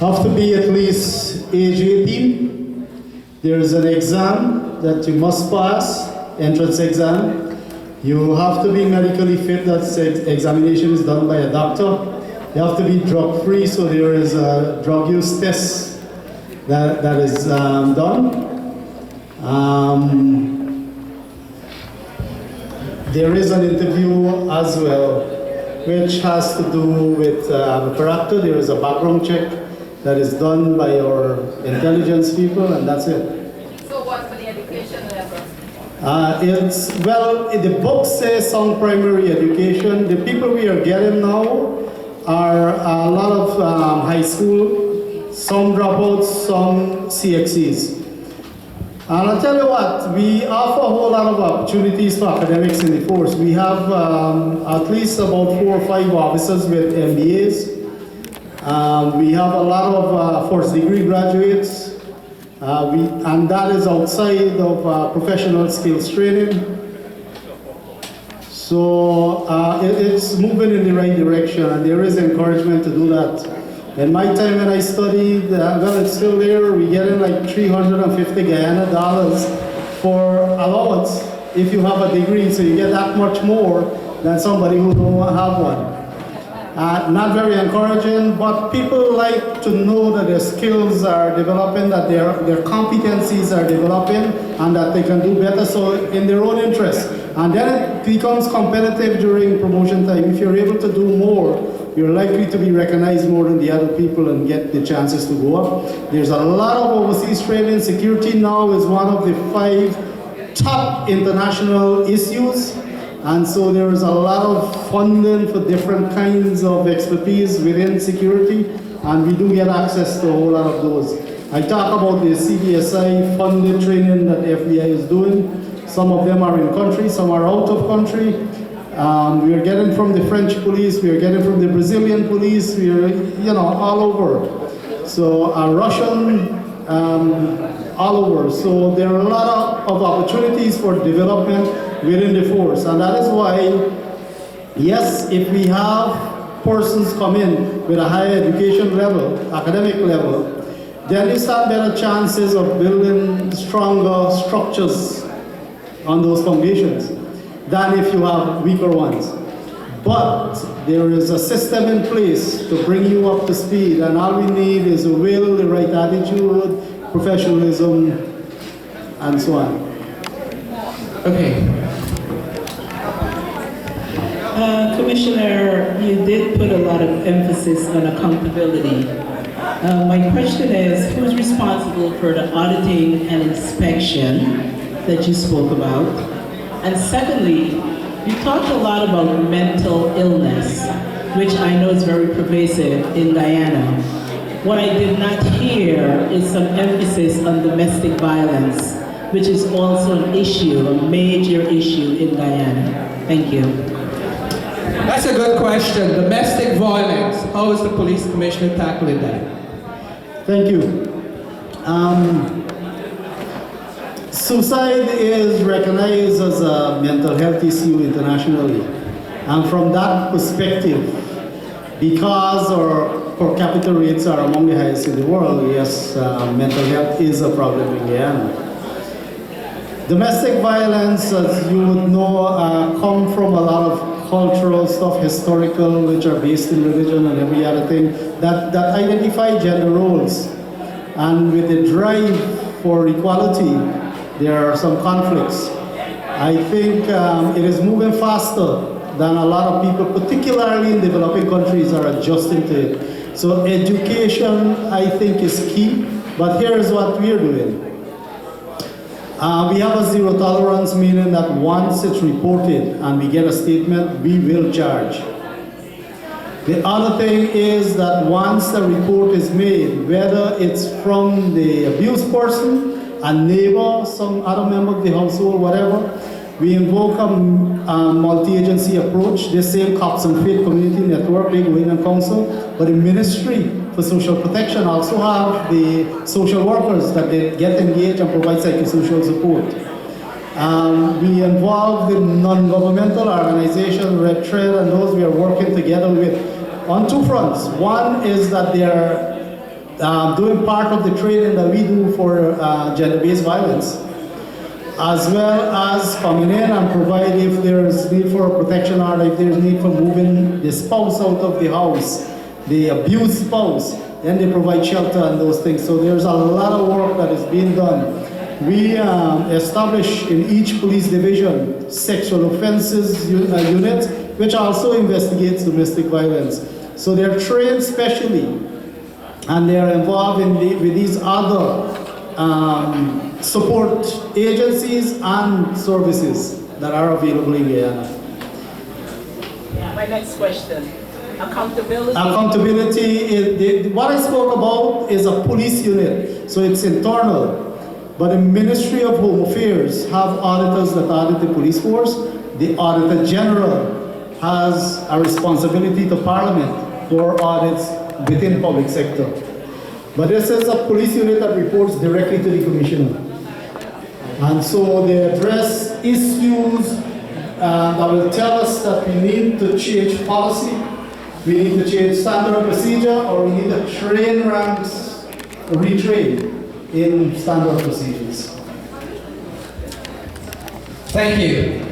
Have to be at least age 18. There is an exam that you must pass, entrance exam. You have to be medically fit. That examination is done by a doctor. You have to be drug-free, so there is a drug use test that is done. There is an interview as well, which has to do with character. There is a background check that is done by our intelligence people, and that's it. So what's the education level? The book says some primary education. The people we are getting now are a lot of high school, some dropouts, some CXCs. And I'll tell you what, we offer a whole lot of opportunities for academics in the force. We have at least about 4 or 5 officers with MBAs. We have a lot of first degree graduates, and that is outside of professional skills training. So it's moving in the right direction, and there is encouragement to do that. In my time when I studied, well, it's still there. We get in like 350 Guyana dollars for allowance if you have a degree, so you get that much more than somebody who don't have one. Not very encouraging, but people like to know that their skills are developing, that their competencies are developing, and that they can do better, so in their own interest. And then it becomes competitive during promotion time. If you're able to do more, you're likely to be recognized more than the other people and get the chances to go up. There's a lot of overseas training. Security now is one of the 5 top international issues. And so there is a lot of funding for different kinds of expertise within security, and we do get access to a whole lot of those. I talk about the CBSI funded training that the FBI is doing. Some of them are in country, some are out of country. We are getting from the French police, we are getting from the Brazilian police, we are, all over. So Russian, all over. So there are a lot of opportunities for development within the force, and that is why, yes, if we have persons come in with a higher education level, academic level, then you have better chances of building stronger structures on those foundations than if you have weaker ones. But there is a system in place to bring you up to speed, and all we need is a will, the right attitude, professionalism, and so on. Okay. Commissioner, you did put a lot of emphasis on accountability. My question is, who's responsible for the auditing and inspection that you spoke about? And secondly, you talked a lot about mental illness, which I know is very pervasive in Guyana. What I did not hear is some emphasis on domestic violence, which is also an issue, a major issue in Guyana. Thank you. That's a good question. Domestic violence. How is the police commissioner tackling that? Thank you. Suicide is recognized as a mental health issue internationally. And from that perspective, because our per capita rates are among the highest in the world, yes, mental health is a problem in Guyana. Domestic violence, as you would know, come from a lot of cultural stuff, historical, which are based in religion and every other thing, that identify gender roles. And with the drive for equality, there are some conflicts. I think it is moving faster than a lot of people, particularly in developing countries, are adjusting to it. So education, I think, is key, but here's what we're doing. We have a zero tolerance, meaning that once it's reported and we get a statement, we will charge. The other thing is that once the report is made, whether it's from the abused person, a neighbor, some other member of the household, whatever, we invoke a multi-agency approach. The same Cops and Faith Community Network, they go in and counsel, but the Ministry for Social Protection also have the social workers that they get engaged and provide psychosocial support. We involve the non-governmental organization, Red Thread, and those we are working together with on 2 fronts. One is that they're doing part of the training that we do for gender-based violence, as well as coming in and provide if there's need for a protection order, if there's need for moving the spouse out of the house, the abused spouse, then they provide shelter and those things. So there's a lot of work that is being done. We establish in each police division sexual offenses unit, which also investigates domestic violence. So they're trained specially, and they're involved with these other support agencies and services that are available in Guyana. My next question. Accountability. Accountability, what I spoke about is a police unit, so it's internal. But the Ministry of Home Affairs have auditors that audit the police force. The Auditor General has a responsibility to Parliament for audits within the public sector. But this is a police unit that reports directly to the Commissioner. And so they address issues that will tell us that we need to change policy, we need to change standard procedure, or we need to train ranks, retrain in standard procedures. Thank you.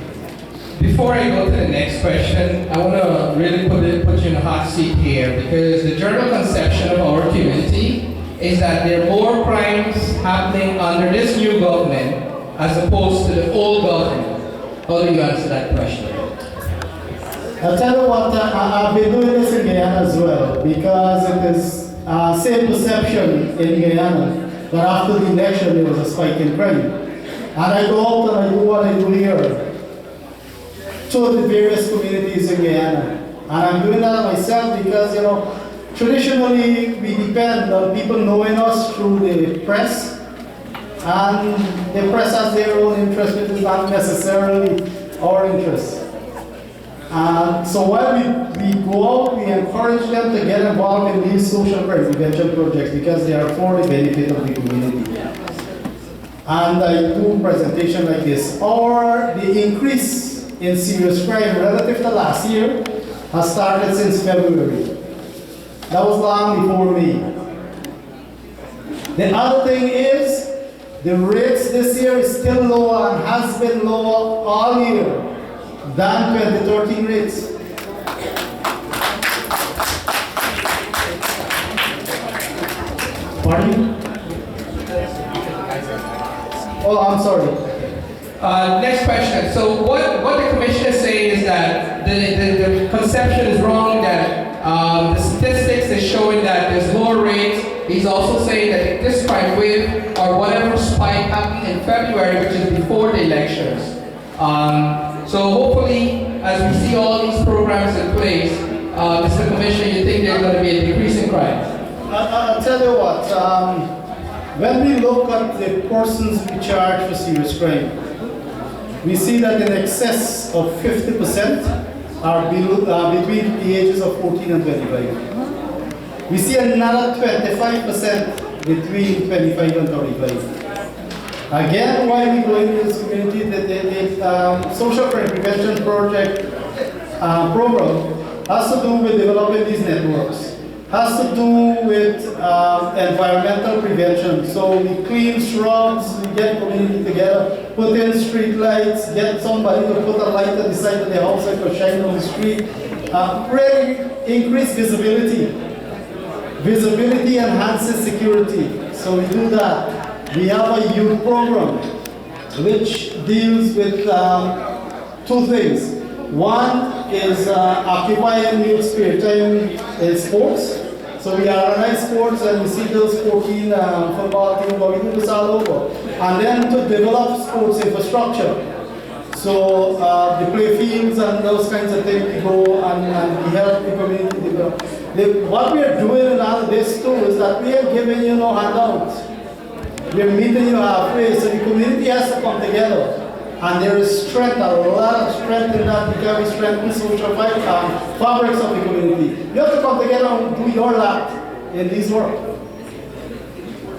Before I go to the next question, I want to really put you in a hot seat here, because the general conception of our community is that there are more crimes happening under this new government as opposed to the old government. How do you answer that question? I'll tell you what, I've been doing this in Guyana as well, because it is same perception in Guyana that after the election there was a spike in crime. And I go out and I do what I do here to the various communities in Guyana. And I'm doing that myself because, you know, traditionally we depend on people knowing us through the press, and the press has their own interest, which is not necessarily our interest. So while we go out, we encourage them to get involved in these social prevention projects because they are for the benefit of the community. And I do presentation like this. Or the increase in serious crime relative to last year has started since February. That was long before me. The other thing is, the rates this year is still lower and has been lower all year than 2013 rates. Pardon? Oh, I'm sorry. Next question. So what the commissioner is saying is that the conception is wrong, that the statistics is showing that there's lower rates. He's also saying that this crime wave or whatever spike happened in February, which is before the elections. So hopefully, as we see all these programs in place, Mr. Commissioner, you think there's going to be a decrease in crime? I'll tell you what, when we look at the persons we charge for serious crime, we see that in excess of 50% are between the ages of 14 and 25. We see another 25% between 25 and 35. Again, why we go into this community, the social crime prevention project program has to do with developing these networks. Has to do with environmental prevention. So we clean shrubs, we get community together, put in street lights, get somebody to put a light at the side of the house that could shine on the street. Really increase visibility. Visibility enhances security. So we do that. We have a youth program which deals with two things. One is occupying youth spare time in sports. So we organize sports and we see those 14 football teams, but we do this all over. And then to develop sports infrastructure. So the play fields and those kinds of things, we go and we help the community develop. What we are doing in all of this too is that we are giving you no handouts. We are meeting you halfway, so the community has to come together. And there is strength, a lot of strength in that because we strengthen social fabrics of the community. You have to come together and do your lot in this work.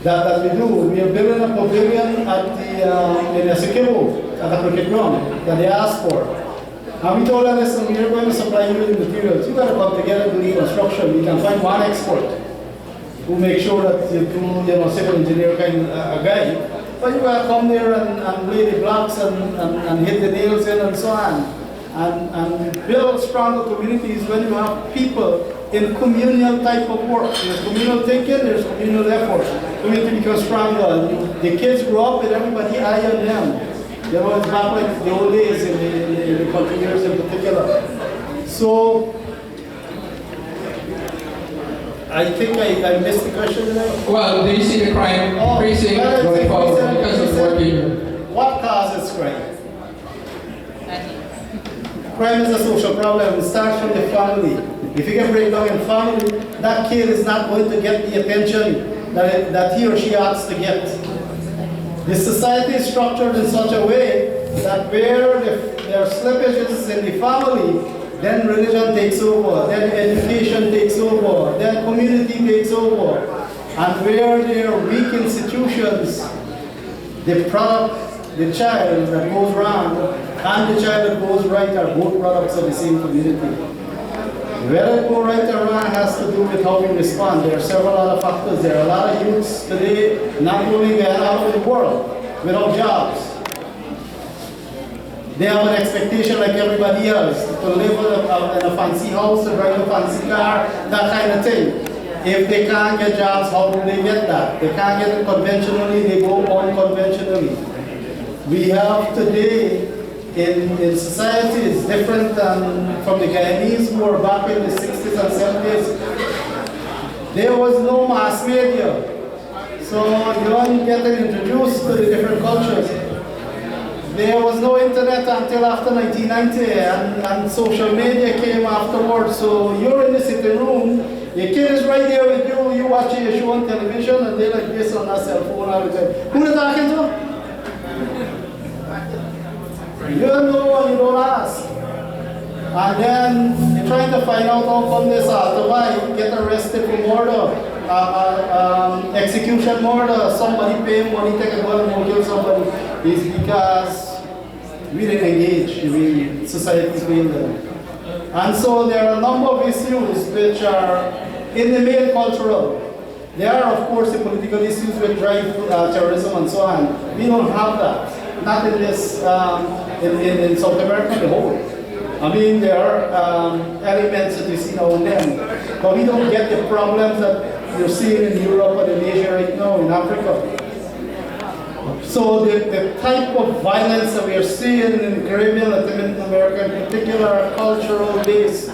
That we do. We are building a pavilion at the in Essequibo, at the cricket ground that they asked for. And we told them, listen, we are going to supply you with materials. You got to come together to do the construction. We can find one expert. who make sure that you do, civil engineer kind of guy. But you gotta come there and lay the blocks and hit the nails in and so on. And build stronger communities when you have people in communal type of work. There's communal thinking, there's communal effort. Community becomes stronger. The kids grow up with everybody eye on them. It's back like the old days in the country years in particular. So, I think I missed the question there. Well, do you see the crime increasing going forward because of working? What causes crime? Crime is a social problem. It starts from the family. If you get breakdown in family, that kid is not going to get the attention that he or she ought to get. The society is structured in such a way that where there are slippages in the family, then religion takes over, then education takes over, then community takes over. And where there are weak institutions, the product, the child that goes wrong and the child that goes right are both products of the same community. Whether it go right or wrong has to do with how we respond. There are several other factors. There are a lot of youths today, not only in Guyana, out of the world, without jobs. They have an expectation like everybody else to live in a fancy house, to drive a fancy car, that kind of thing. If they can't get jobs, how do they get that? They can't get it conventionally, they go unconventionally. We have today in society is different than from the Guyanese who were back in the 60s and 70s. There was no mass media. So you don't get introduced to the different cultures. There was no internet until after 1990 and social media came afterwards. So you're in the sitting room, your kid is right there with you, you watching your show on television and they're like this on their cell phone all the time. Who are they talking to? You don't know and you don't ask. And then you're trying to find out how come this why get arrested for murder, execution murder, somebody pay money, take a gun and kill somebody. It's because we didn't engage, society's being there. And so there are a number of issues which are in the main cultural. There are of course the political issues which drive terrorism and so on. We don't have that. Not in this, in South America, the whole. I mean, there are elements that you see now and then, but we don't get the problems that you're seeing in Europe and in Asia right now, in Africa. So the type of violence that we are seeing in the Caribbean, Latin America in particular, are cultural based.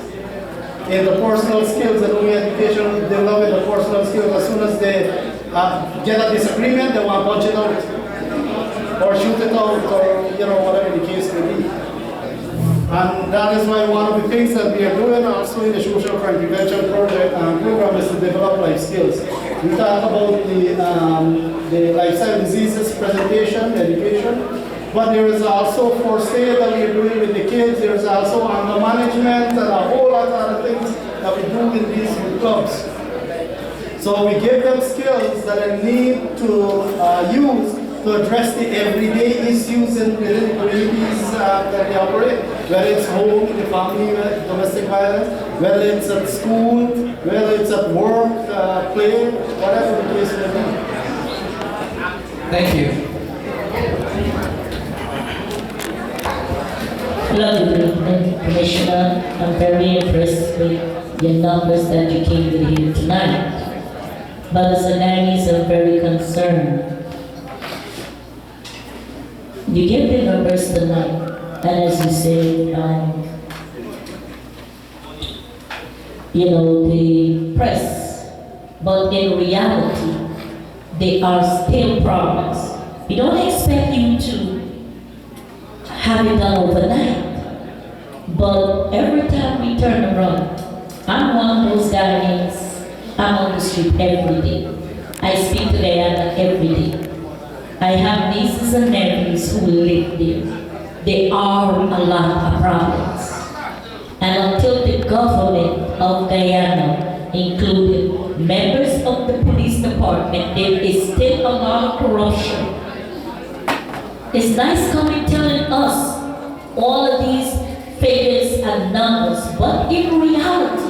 In the personal skills, and only education develop in the personal skills. As soon as they get a disagreement, they want to punch it out. Or shoot it out, or whatever the case may be. And that is why one of the things that we are doing also in the social crime prevention project program is to develop life skills. We talk about the lifestyle diseases presentation, education, but there is also first aid that we are doing with the kids. There is also anger management and a whole lot of other things that we do in these clubs. So we give them skills that they need to use to address the everyday issues in the communities that they operate, whether it's home, in the family, domestic violence, whether it's at school, whether it's at work, play, whatever the case may be. Thank you. Hello, good evening, Commissioner. I'm very impressed with your numbers that you came with here tonight. But the Sudanese are very concerned. You gave the numbers tonight, and as you said, the press, but in reality, they are still problems. We don't expect you to have it done overnight, but every time we turn around, I'm one of those Guyanese, I'm on the street every day. I speak to Guyana every day. I have nieces and nephews who live there. There are a lot of problems. And until the government of Guyana, including members of the police department, there is still a lot of corruption. It's nice coming telling us all of these figures and numbers, but in reality,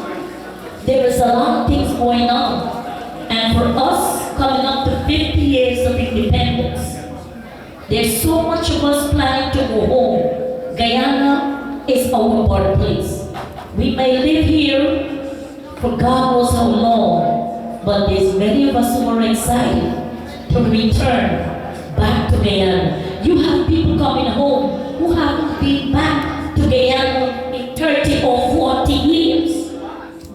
there is a lot of things going on. And And for us, coming up to 50 years of independence, there's so much of us planning to go home. Guyana is our birthplace. We may live here for God knows how long, but there's many of us who are excited to return back to Guyana. You have people coming home who haven't been back to Guyana in 30 or 40 years,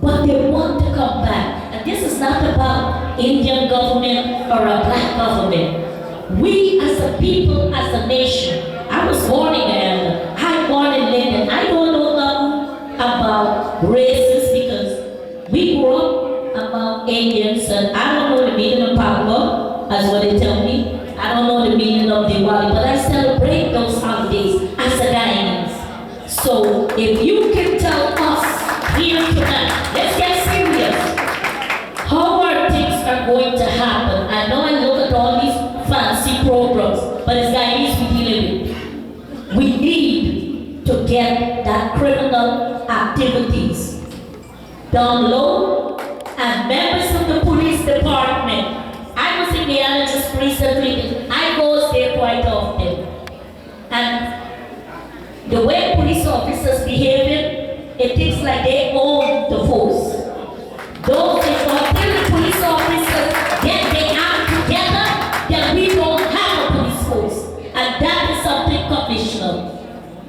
but they want to come back. And this is not about Indian government or a black government. We as a people, as a nation, I was born in Guyana, I born in Linden. I don't know nothing about races because we grew up among Indians, and I don't know the meaning of power, as what they tell me. I don't know the meaning of Diwali, but I celebrate those holidays as a Guyanese. So if you can tell us here tonight, let's get serious. How are things are going to happen? I know I look at all these fancy programs, but as Guyanese we dealing with. We need to get that criminal activities down low, and members of the police department. I was in Guyana just recently. I go there quite often. And the way police officers behaving, it looks like they own the force. Those until police officers get their act together, then we don't have a police force. And that is something, Commissioner,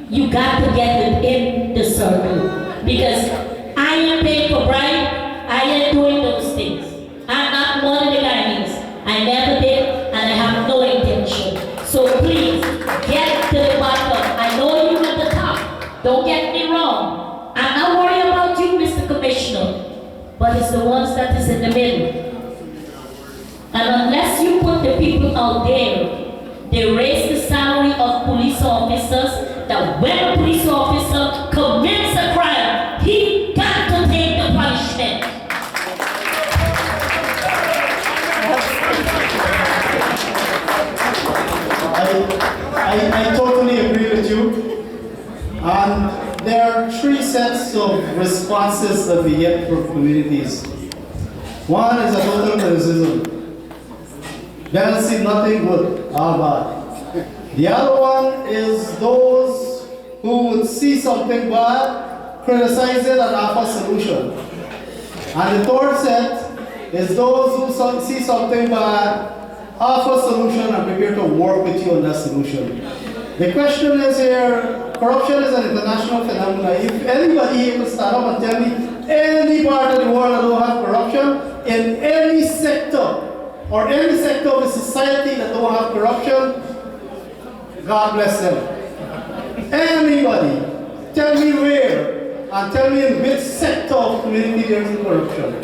you got to get within the circle. Because I am paying for bribe, I am doing those things. I'm not one of the Guyanese. I never did, and I have no intention. So please, get to the bottom. I know you're at the top. Don't get me wrong. I'm not worried about you, Mr. Commissioner. But it's the ones that is in the middle. And unless you put the people out there, they raise the salary of police officers, that when a police officer commits a crime, he got to take the punishment. I totally agree with you. And there are three sets of responses that we get from communities. One is a total criticism. They don't see nothing good or bad. The other one is those who would see something bad, criticize it, and offer a solution. And the third set is those who see something bad, offer a solution, and prepare to work with you on that solution. The question is here, corruption is an international phenomenon. If anybody here can stand up and tell me any part of the world that don't have corruption, in any sector, or any sector of the society that don't have corruption, God bless them. Anybody, tell me where, and tell me in which sector of community there is corruption.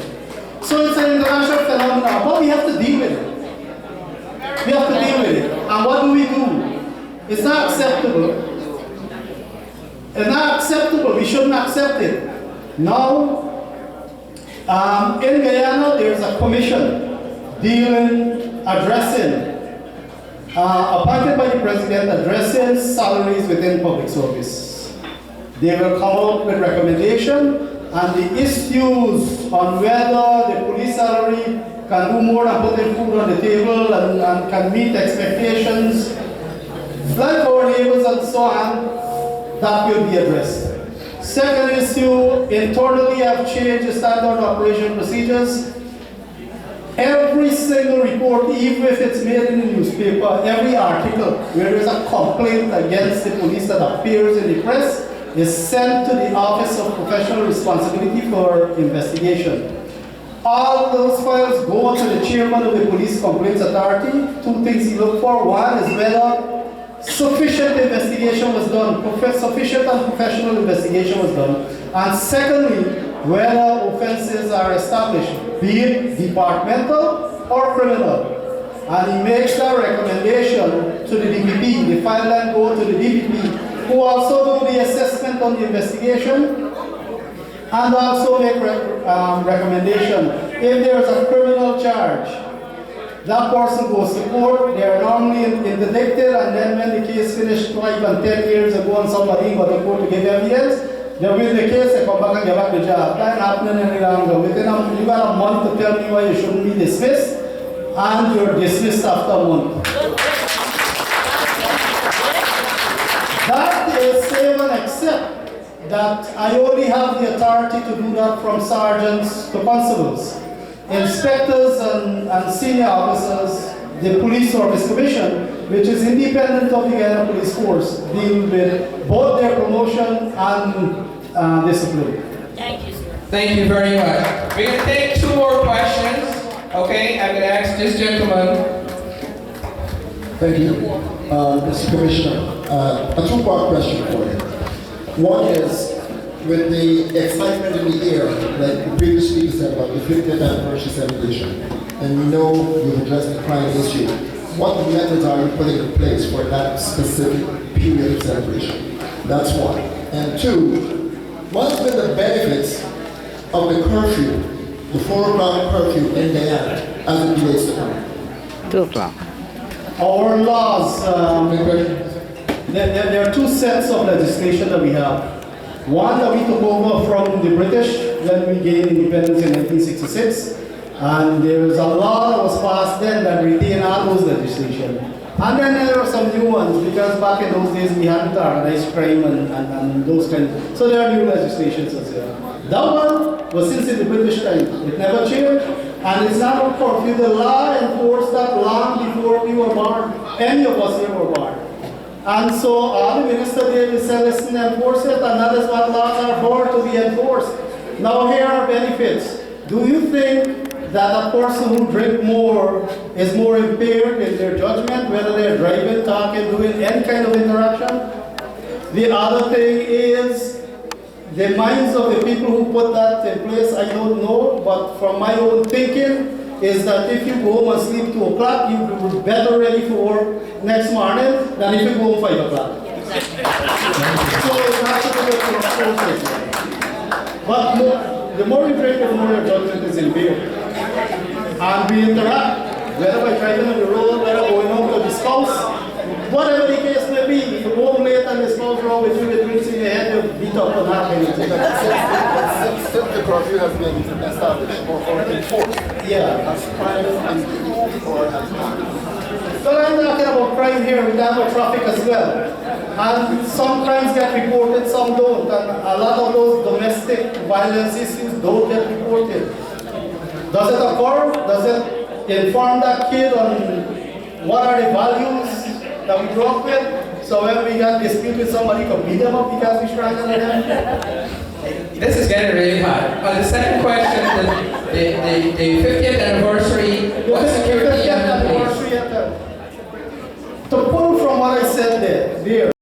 So it's an international phenomenon, but we have to deal with it. We have to deal with it. And what do? It's not acceptable. It's not acceptable. We shouldn't accept it. Now, in Guyana, there's a commission addressing, appointed by the president, addressing salaries within public service. They will come out with recommendation, and the issues on whether the police salary can do more than putting food on the table and can meet expectations, like our neighbors and so on, that will be addressed. Second issue, internally have changed the standard operation procedures. Every single report, even if it's made in the newspaper, every article where there's a complaint against the police that appears in the press is sent to the Office of Professional Responsibility for investigation. All those files go to the chairman of the Police Complaints Authority. Two things he look for. One is whether sufficient investigation was done, sufficient and professional investigation was done. And secondly, whether offenses are established, be it departmental or criminal. And he makes that recommendation to the DPP. The file then go to the DPP, who also do the assessment on the investigation, and also make recommendation. If there is a criminal charge, that person goes to court, they are normally interdicted, and then when the case finished 5 and 10 years ago and somebody got to court to give evidence, they win the case, they come back and get back the job. That ain't happening any longer. You got a month to tell me why you shouldn't be dismissed, and you're dismissed after a month. That is save and accept that I only have the authority to do that from sergeants to constables. Inspectors and senior officers, the Police Service Commission, which is independent of the Guyana Police Force, deal with both their promotion and discipline. Thank you, sir. Thank you very much. We're going to take 2 more questions. Okay, I'm going to ask this gentleman. Thank you. Mr. Commissioner, a 2-part question for you. One is, with the excitement in the air, like the previous speaker said about the 50th anniversary celebration, and we know you've addressed the crime issue, what methods are you putting in place for that specific period of celebration? That's one. And 2, what have been the benefits of the curfew, the 4 o'clock curfew in Guyana, as it relates to crime? 2 o'clock. Our laws, there are 2 sets of legislation that we have. One that we took over from the British when we gained independence in 1966. And there was a law that was passed then that retained all those legislation. And then there are some new ones, because back in those days we hadn't organized crime and those kinds. So there are new legislations as well. That one was since in the British time. It never changed. And it's not a curfew. The law enforced that long before we were born. Any of us here were born. And so all the minister did is say, listen, enforce it, and that is what laws are for, to be enforced. Now here are benefits. Do you think that a person who drinks more is more impaired in their judgment, whether they're driving, talking, doing any kind of interaction? The other thing is, the minds of the people who put that in place, I don't know, but from my own thinking, is that if you go home and sleep 2 o'clock, you will be better ready for work next morning than if you go home 5 o'clock. So it's not to do with the process. But the more you drink, the more your judgment is impaired. And we interact, whether by driving on the road, whether going home to the spouse, whatever the case may be. If you go home late and the spouse wrong with you, with drinks in your head, you'll beat up on that kind of thing. Since the curfew has been established or enforced, Yeah. has crime increased or has not? Well, I'm talking about crime here, we have about traffic as well. And some crimes get reported, some don't. And a lot of those domestic violence issues don't get reported. Does it occur? Does it inform that kid on what are the values that we grew up with? So when we got dispute with somebody, we can beat them up because we strangled them? This is getting really hot. On the second question, the 50th anniversary, what security have in place? To pull from what I said there,